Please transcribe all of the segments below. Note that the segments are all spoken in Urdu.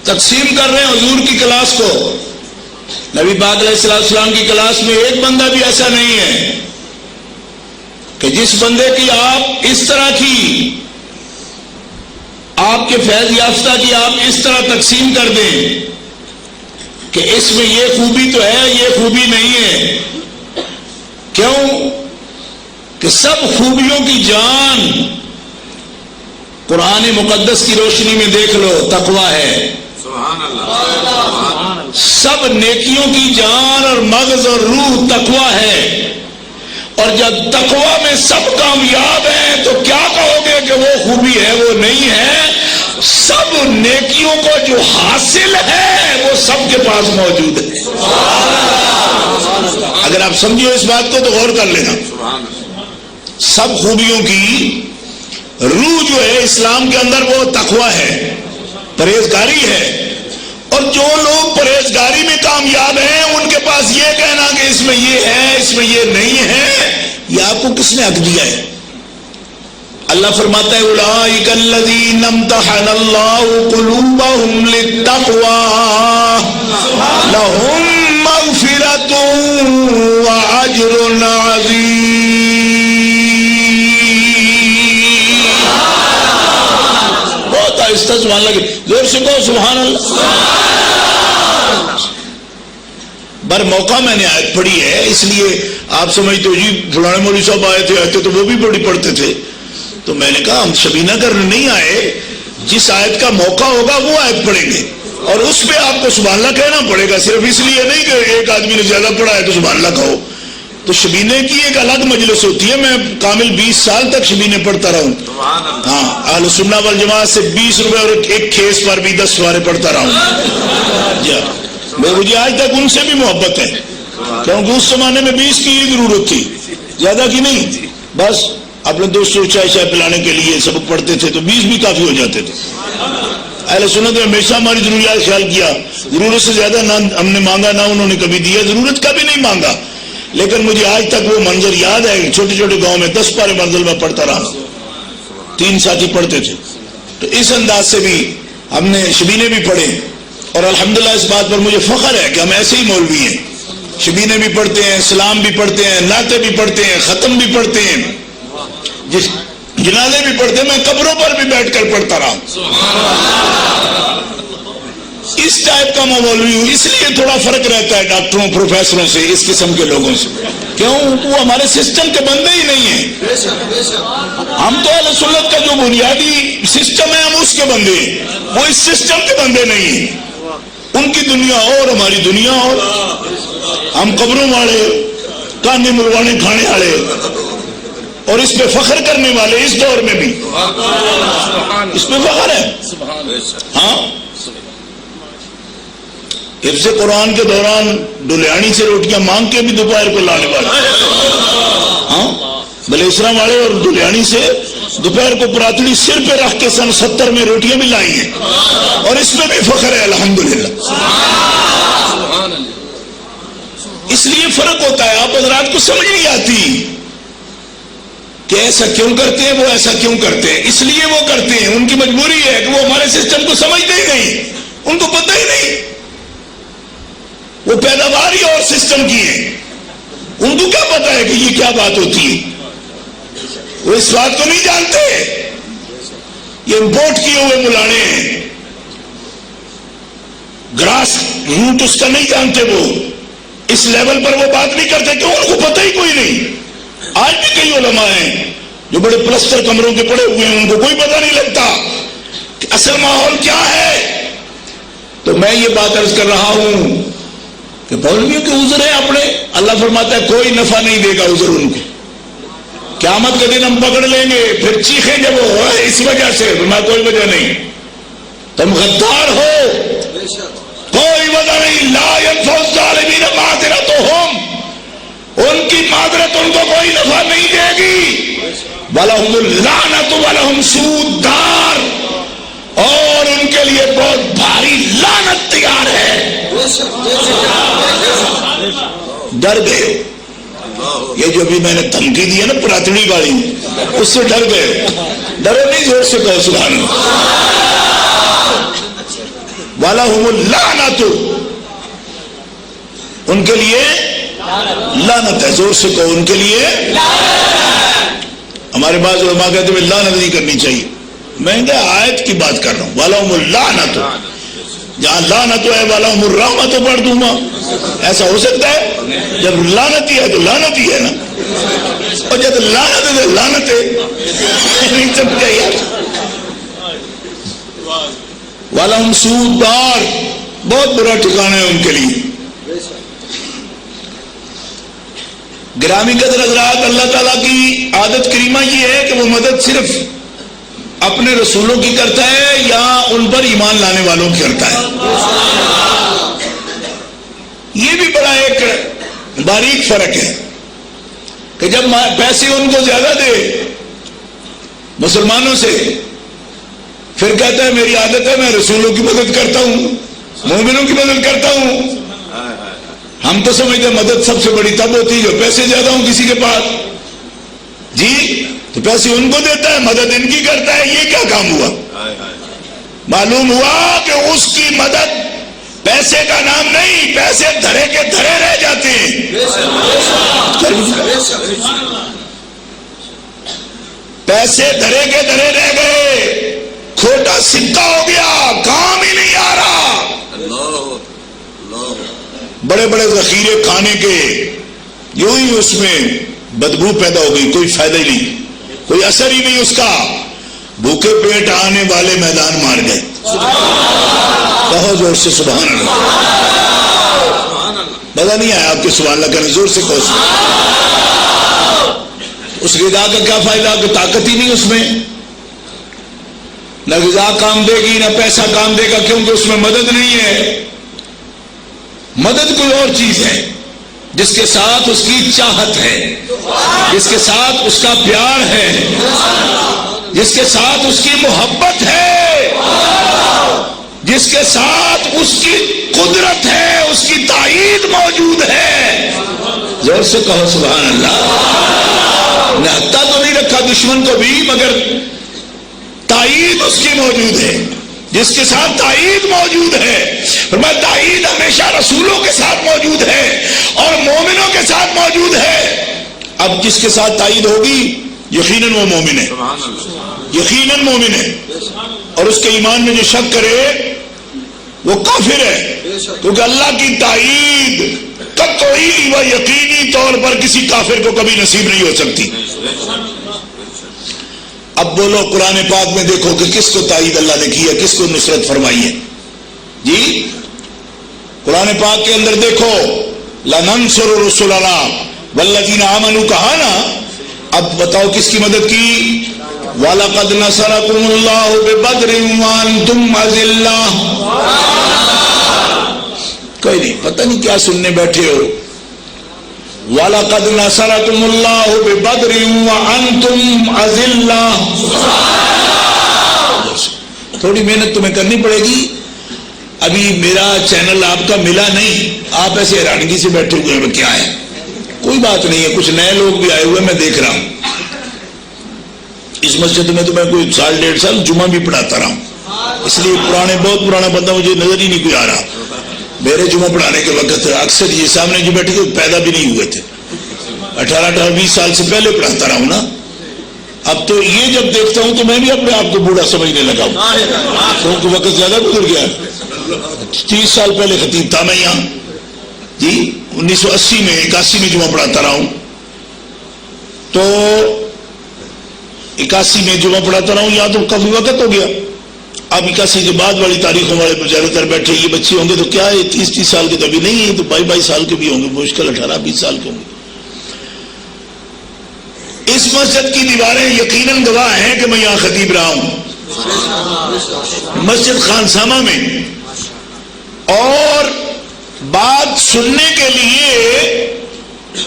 تقسیم کر رہے ہیں حضور کی کلاس کو. نبی پاک علیہ السلام کی کلاس میں ایک بندہ بھی ایسا نہیں ہے کہ جس بندے کی آپ اس طرح کی آپ کے فیض یافتہ کی آپ اس طرح تقسیم کر دیں کہ اس میں یہ خوبی تو ہے یہ خوبی نہیں ہے. کیوں کہ سب خوبیوں کی جان قرآن مقدس کی روشنی میں دیکھ لو تقوی ہے. سبحان اللہ. سب نیکیوں کی جان اور مغز اور روح تقوی ہے. اور جب تقوی میں سب کامیاب ہیں تو کیا کہو گے کہ وہ خوبی ہے وہ نہیں ہے. سب نیکیوں کو جو حاصل ہے وہ سب کے پاس موجود ہے. اگر آپ سمجھو اس بات کو تو غور کر لینا. سب خوبیوں کی روح جو ہے اسلام کے اندر وہ تقوی ہے, پرہیزگاری ہے. اور جو لوگ پرہیزگاری میں کامیاب ہیں ان کے پاس یہ کہنا کہ اس میں یہ ہے اس میں یہ نہیں ہے, یہ آپ کو کس نے حق دیا ہے؟ اللہ فرماتا ہے اولئک الذین امتحن اللہ قلوبہم للتقوی لہم مغفرۃ واجر عظیم. بہت آہستہ سبحان اللہ, زور سے کہو سبحان اللہ. بر موقع میں نے آیت پڑھی ہے اس لیے آپ سمجھتے ہو جی فلانے مولوی صاحب آئے تھے تو وہ بھی بڑی پڑھتے تھے. تو میں نے کہا ہم شبینہ کرنے نہیں آئے, جس آیت کا موقع ہوگا وہ آیت پڑھیں گے اور اس پہ آپ کو سبحان اللہ کہنا پڑے گا. صرف اس لیے نہیں کہ ایک آدمی نے زیادہ پڑھا ہے تو سبحان اللہ کہو. تو شبینے کی ایک الگ مجلس ہوتی ہے. میں کامل 20 سال تک شبینے پڑھتا رہا ہوں. ہاں اہل سنہ والجماعت سے 20 روپے اور ایک کھیس پر بھی 10 سوارے پڑھتا رہا ہوں. جی مجھے آج تک ان سے بھی محبت ہے کیونکہ اس زمانے میں 20 کی ہی ضرورت تھی, زیادہ کی نہیں. بس اپنے دوستوں کو چائے پلانے کے لیے سبق پڑھتے تھے تو 20 بھی کافی ہو جاتے تھے. اہل سنت نے ہمیشہ ہماری ضروریات خیال کیا, ضرورت سے زیادہ نہ ہم نے مانگا نہ انہوں نے کبھی دیا, ضرورت کا بھی نہیں مانگا. لیکن مجھے آج تک وہ منظر یاد ہے, چھوٹے چھوٹے گاؤں میں 10 پارے منزل میں پڑھتا رہا, 3 ساتھی پڑھتے تھے. تو اس انداز سے بھی ہم نے شبینے بھی پڑھے اور الحمدللہ اس بات پر مجھے فخر ہے کہ ہم ایسے ہی مولوی ہیں. شبینے بھی پڑھتے ہیں, سلام بھی پڑھتے ہیں, نعتیں بھی پڑھتے ہیں, ختم بھی پڑھتے ہیں, جنازے بھی پڑھتے ہیں. میں قبروں پر بھی بیٹھ کر پڑھتا رہا ہوں. اس ٹائپ کا میں مولوی ہوں. اس لیے تھوڑا فرق رہتا ہے ڈاکٹروں پروفیسروں سے, اس قسم کے لوگوں سے. کیوں؟ وہ ہمارے سسٹم کے بندے ہی نہیں ہیں. ہم تو اہل سنت کا جو بنیادی سسٹم ہے ہم اس کے بندے ہیں, وہ اس سسٹم کے بندے نہیں ہیں. ان کی دنیا اور ہماری دنیا اور. ہم قبروں والے, کانے مروانے کھانے والے اور اس پہ فخر کرنے والے اس دور میں بھی. اس پہ فخر ہے. ہاں حفظ قرآن کے دوران ڈلیانی سے روٹیاں مانگ کے بھی دوپہر کو لانے والے. ہاں بلیسرا والے اور ڈلیانی سے دوپہر کو پراتڑی سر پہ رکھ کے سن 70 میں روٹیاں بھی لائی ہیں اور اس میں بھی فخر ہے الحمدللہ. اس لیے فرق ہوتا ہے. آپ حضرات کو سمجھ نہیں آتی کہ ایسا کیوں کرتے ہیں, وہ ایسا کیوں کرتے ہیں. اس لیے وہ کرتے ہیں, ان کی مجبوری ہے کہ وہ ہمارے سسٹم کو سمجھتے ہی نہیں, ان کو پتہ ہی نہیں. وہ پیداوار ہی اور سسٹم کی ہے, ان کو کیا پتا ہے کہ یہ کیا بات ہوتی ہے. وہ اس بات کو نہیں جانتے. یہ امپورٹ کیے ہوئے ملانے ہیں, گراس روٹ اس کا نہیں جانتے. وہ اس لیول پر وہ بات نہیں کرتے کہ ان کو پتہ ہی کوئی نہیں. آج بھی کئی علماء ہیں جو بڑے پلسٹر کمروں کے پڑے ہوئے ہیں, ان کو کوئی پتہ نہیں لگتا کہ اصل ماحول کیا ہے. تو میں یہ بات عرض کر رہا ہوں کہ مولویوں کے عذر ہیں اپنے. اللہ فرماتا ہے کوئی نفع نہیں دے گا عذر ان کو. قیامت کے دن ہم پکڑ لیں گے, پھر چیخیں جب وہ اس وجہ سے. میں کوئی وجہ نہیں, تم غدار ہو, کوئی وجہ نہیں. لا ينفع الظالمین معذرتهم, ان کی معذرت ان کو کوئی نفع نہیں دے گی. وَلَهُمُ اللَّعْنَةُ وَلَهُمْ سُوءُ الدَّارِ, اور ان کے لیے بہت بھاری لعنت تیار ہے. ڈر گئے. یہ جو بھی میں نے دھمکی دی ہے نا پراتڑی والی, اس سے ڈر گئے. ڈرو نہیں, زور سے کہو سبحان اللہ. وَلَهُمُ اللَّعْنَةُ، ان کے لیے لعنت ہے. زور سے کہو، ان کے لیے. ہمارے بعض علماء کہتے ہیں لعنت نہیں کرنی چاہیے. میں نے آیت کی بات کر رہا ہوں. وَلَهُمُ اللَّعْنَةُ، جہاں لعنت ہے وَلَهُمُ الرَّحْمَةُ پڑھ دوں گا. ایسا ہو سکتا ہے؟ جب لعنت ہی ہے تو لعنت ہی ہے نا، اور جب لعنت ہے تو لعنت ہے. نہیں سمجھا یار. وَلَهُمْ سُوءُ الدَّارِ، بہت برا ٹھکانہ ہے ان کے لیے. گرامی قدر حضرات، اللہ تعالیٰ کی عادت کریمہ یہ ہے کہ وہ مدد صرف اپنے رسولوں کی کرتا ہے یا ان پر ایمان لانے والوں کی کرتا ہے. یہ بھی بڑا ایک باریک فرق ہے کہ جب پیسے ان کو زیادہ دے مسلمانوں سے، پھر کہتا ہے میری عادت ہے میں رسولوں کی مدد کرتا ہوں، مومنوں کی مدد کرتا ہوں. ہم تو سمجھتے ہیں مدد سب سے بڑی تب ہوتی ہے جو پیسے زیادہ ہوں کسی کے پاس. جی تو پیسے ان کو دیتا ہے، مدد ان کی کرتا ہے. یہ کیا کام ہوا؟ معلوم ہوا کہ اس کی مدد پیسے کا نام نہیں، پیسے دھرے کے دھرے رہ جاتے ہیں. پیسے دھرے کے دھرے رہ گئے، کھوٹا سکہ ہو گیا، کام ہی نہیں آ رہا. بڑے بڑے ذخیرے کھانے کے، یوں ہی اس میں بدبو پیدا ہو گئی، کوئی فائدہ ہی نہیں، کوئی اثر ہی نہیں اس کا. بھوکے پیٹ آنے والے میدان مار گئے. بہت زور سے سبحان اللہ. مزہ نہیں آیا آپ کے سبحان اللہ کرنے؟ زور سے کہو. اس غذا کا کیا فائدہ کہ طاقت ہی نہیں اس میں. نہ غذا کام دے گی نہ پیسہ کام دے گا، کیونکہ اس میں مدد نہیں ہے. مدد کوئی اور چیز ہے جس کے ساتھ اس کی چاہت ہے، جس کے ساتھ اس کا پیار ہے، جس کے ساتھ اس کی محبت ہے، جس کے ساتھ اس کی قدرت ہے، اس کی تائید موجود ہے. زور سے کہو سبحان اللہ. نہتا تو نہیں رکھا دشمن کو بھی، مگر تائید اس کی موجود ہے. جس کے ساتھ تائید موجود ہے، فرمایا تائید ہمیشہ رسولوں کے ساتھ موجود ہے اور مومنوں کے ساتھ موجود ہے. اب جس کے ساتھ تائید ہوگی یقیناً وہ مومن ہے، یقیناً مومن ہے. اور اس کے ایمان میں جو شک کرے وہ کافر ہے، کیونکہ اللہ کی تائید قطعی و یقینی طور پر کسی کافر کو کبھی نصیب نہیں ہو سکتی. اب بولو قرآن پاک میں دیکھو کہ کس کو تائید اللہ نے کی ہے، کس کو نصرت فرمائی ہے. جی قرآن پاک کے اندر دیکھو لَنَنْصُرُ رُسُلَنَا وَالَّذِينَ آمَنُوا کہا نا. اب بتاؤ کس کی مدد کی؟ وَلَقَدْ نَصَرَكُمُ اللَّهُ بِبَدْرٍ وَأَنْتُمْ أَذِلَّةٌ. کوئی نہیں، پتہ نہیں کیا سننے بیٹھے ہو. وَلَقَدْ نَصَرَكُمُ اللَّهُ بِبَدْرٍ وَأَنْتُمْ أَذِلَّةٌ. تھوڑی محنت تمہیں کرنی پڑے گی. ابھی میرا چینل آپ کا ملا نہیں، آپ ایسے حیرانگی سے بیٹھے ہوئے ہیں کیا ہے. کوئی بات نہیں ہے، کچھ نئے لوگ بھی آئے ہوئے میں دیکھ رہا ہوں. اس مسجد میں تو میں کوئی سال ڈیڑھ سال جمعہ بھی پڑھاتا رہا ہوں، اس لیے بہت پرانا بندہ مجھے نظر ہی نہیں کوئی آ رہا. میرے جمعہ پڑھانے کے وقت اکثر یہ سامنے جو بیٹھے تھے پیدا بھی نہیں ہوئے تھے. 18-20 سال سے پہلے پڑھاتا رہا ہوں نا. اب تو یہ جب دیکھتا ہوں تو میں بھی اپنے آپ کو بوڑھا سمجھنے لگا ہوں، کیونکہ وقت زیادہ گزر گیا. 30 سال پہلے خطیب تھا میں یہاں. جی 1980 میں 81 میں جمعہ پڑھاتا رہا ہوں. تو 81 میں جمعہ پڑھاتا رہا ہوں، یہاں تو کافی وقت ہو گیا. اب 81 کے بعد والی تاریخوں والے زیادہ تر بیٹھے یہ بچے ہوں گے تو کیا ہے 30 سال کے تو ابھی نہیں ہے، تو 22 سال کے بھی ہوں گے، مشکل 18-20 سال کے ہوں گے. اس مسجد کی دیواریں یقیناً گواہ ہیں کہ میں یہاں خطیب رہا ہوں، مسجد خانسامہ میں. اور بات سننے کے لیے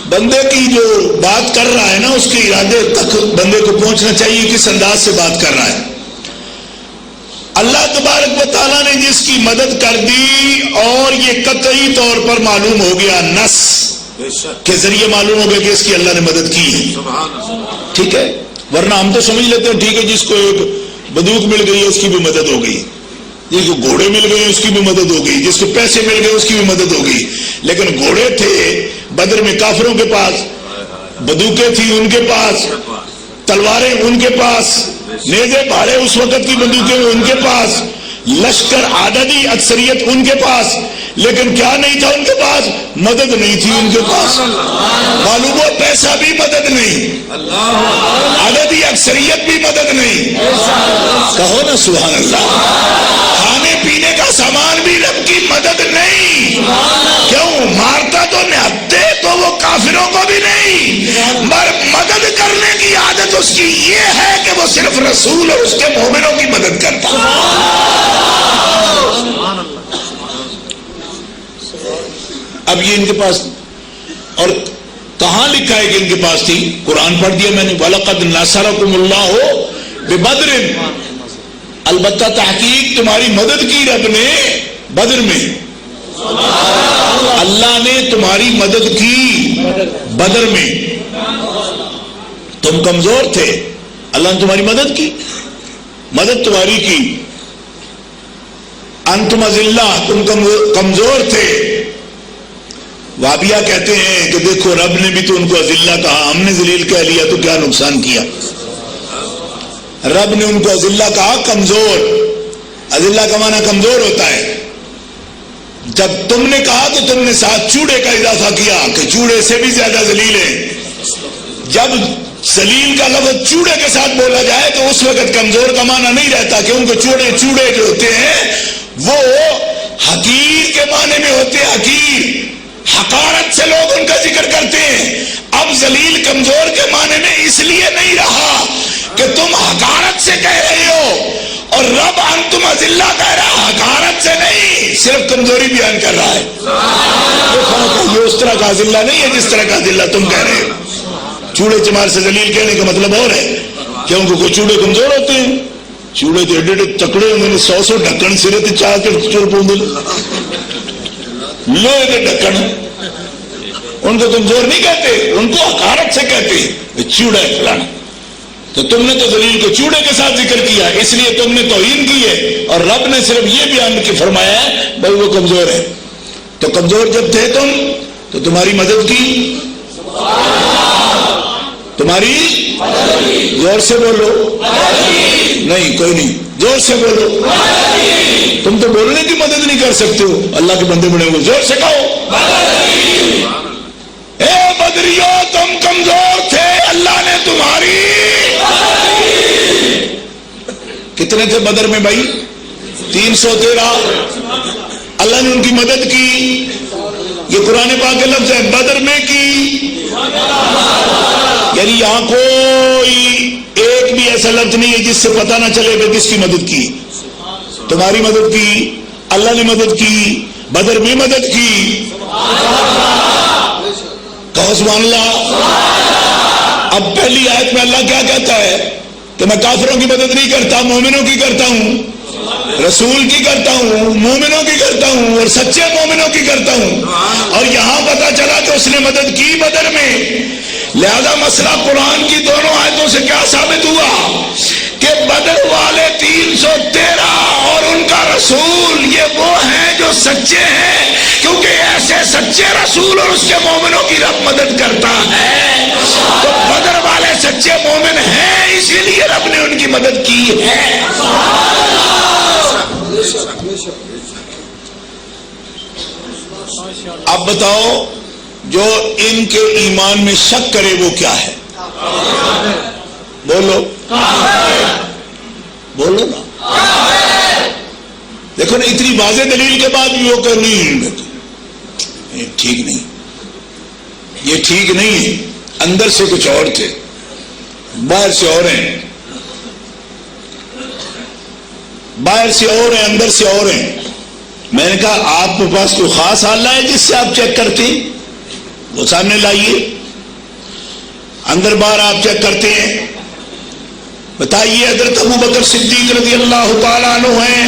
بندے کی جو بات کر رہا ہے نا اس کے ارادے تک بندے کو پہنچنا چاہیے کس انداز سے بات کر رہا ہے. اللہ تبارک و تعالیٰ نے جس کی مدد کر دی اور یہ قطعی طور پر معلوم ہو گیا نص کے ذریعے معلوم ہو گیا کہ اس کی اللہ نے مدد کی ہے. ٹھیک ہے، ورنہ ہم تو سمجھ لیتے ہیں ٹھیک ہے جس کو ایک بندوق مل گئی ہے اس کی بھی مدد ہو گئی. جس کو گھوڑے مل گئے اس کی بھی مدد ہو گئی، جس کو پیسے مل گئے اس کی بھی مدد ہو گئی. لیکن گھوڑے تھے بدر میں کافروں کے پاس، بندوقیں تھیں ان کے پاس، تلواریں ان کے پاس، نیزے بھاڑے اس وقت کی بندوقیں ان کے پاس، لشکر عددی اکثریت ان کے پاس، لیکن کیا نہیں تھا ان کے پاس؟ مدد نہیں تھی ان کے پاس. معلوم ہو پیسہ بھی مدد نہیں، عددی اکثریت بھی مدد نہیں. کہو نا سبحان اللہ. کھانے پینے کا سامان بھی رب کی مدد نہیں. کیوں؟ مارتا تو نہتے تو وہ کافروں کو بھی نہیں، مگر مدد کرنے کی عادت اس کی یہ ہے کہ وہ صرف رسول اور اس کے مومنوں کی مدد کرتا. اب یہ ان کے پاس، اور کہاں لکھا ہے کہ ان کے پاس تھی؟ قرآن پڑھ دیا میں نے، وَلَقَدْ نَصَرَكُمُ اللَّهُ بِبَدْرٍ، البتہ تحقیق تمہاری مدد کی رب نے بدر میں. اللہ نے تمہاری مدد کی بدر میں. تم کمزور تھے، اللہ نے تمہاری مدد کی، مدد تمہاری کی. انتم اذلہ، تم کمزور تھے. وابیہ کہتے ہیں کہ دیکھو رب نے بھی تو ان کو اذلہ کہا، ہم نے ذلیل کہہ لیا تو کیا نقصان کیا. رب نے ان کو اذلہ کہا، کمزور. اذلہ کا معنی کمزور ہوتا ہے. جب تم نے کہا تو تم نے ساتھ چوڑے کا اضافہ کیا کہ چوڑے سے بھی زیادہ ذلیل ہے. جب ذلیل کا لفظ چوڑے کے ساتھ بولا جائے تو اس وقت کمزور کا معنی نہیں رہتا، کہ ان کو چوڑے جو ہوتے ہیں وہ حقیر کے معنی میں ہوتے ہیں. حقیر، حقارت سے لوگ ان کا ذکر کرتے ہیں. اب ذلیل کمزور کے معنی میں اس لیے نہیں رہا کہ تم حقارت سے کہہ رہے ہو، اور رب انتم اذلہ کہہ رہا، حقارت سے نہیں، صرف کمزوری بیان کر رہا ہے. یہ اس طرح کا اذلہ نہیں ہے جس طرح کا اذلہ تم کہہ رہے ہو. چوڑے چمار سے ذلیل کہنے کا مطلب اور ہے کہ ان کو کوئی چوڑے کمزور ہوتے ہیں. چوڑے تو ایڈے ایڈے تکڑے ہوں گے، 100 ڈھکن سرے تے چاہ کے چور پوندل لوہے کے ڈھکن. ان کو کمزور نہیں کہتے، ان کو حقارت سے کہتے ہیں چوڑا ہے فلانا. تو تم نے تو ذلیل کو چوڑے کے ساتھ ذکر کیا، اس لیے تم نے توہین کی ہے، اور رب نے صرف یہ بیان کی فرمایا ہے بھائی وہ کمزور ہے. تو کمزور جب تھے تم تو تمہاری مدد کی، تمہاری زور سے بولو، نہیں کوئی نہیں، زور سے بولو. تم تو بولنے کی مدد نہیں کر سکتے ہو، اللہ کے بندے بنے ہوئے، زور سے کہو اے بدریو تم کمزور تھے، اللہ نے تمہاری. کتنے تھے بدر میں بھائی؟ 313. اللہ نے ان کی مدد کی. یہ قرآن پاک کے لفظ ہے، بدر میں کی. یعنی یہاں کوئی ایک بھی ایسا لفظ نہیں ہے جس سے پتہ نہ چلے کہ کس کی مدد کی. تمہاری مدد کی، اللہ نے مدد کی، بدر میں مدد کی. کہو سبحان اللہ. اب پہلی آیت میں اللہ کیا کہتا ہے کہ میں کافروں کی مدد نہیں کرتا، مومنوں کی کرتا ہوں، رسول کی کرتا ہوں، مومنوں کی کرتا ہوں، اور سچے مومنوں کی کرتا ہوں. اور یہاں پتا چلا کہ اس نے مدد کی بدر میں. لہذا مسئلہ قرآن کی دونوں آیتوں سے کیا ثابت ہوا کہ بدر والے 313 اور ان کا رسول یہ وہ ہیں جو سچے ہیں، کیونکہ ایسے سچے رسول اور اس کے مومنوں کی رب مدد کرتا ہے. تو بدر والے سچے مومن ہیں، اسی لیے رب نے ان کی مدد کی ہے. اب بتاؤ جو ان کے ایمان میں شک کرے وہ کیا ہے؟ بولو بولو نا. دیکھو نا اتنی واضح دلیل کے بعد بھی وہ کہ نہیں ٹھیک نہیں، یہ ٹھیک نہیں ہے. اندر سے کچھ اور تھے، باہر سے اور ہیں، باہر سے اور ہیں، اندر سے اور ہیں. میں نے کہا آپ کے پاس کوئی خاص آلہ ہے جس سے آپ چیک کرتے ہیں؟ وہ سامنے لائیے. اندر باہر آپ چیک کرتے ہیں، بتائیے. حضرت ابو بکر صدیق رضی اللہ تعالیٰ عنہ ہیں،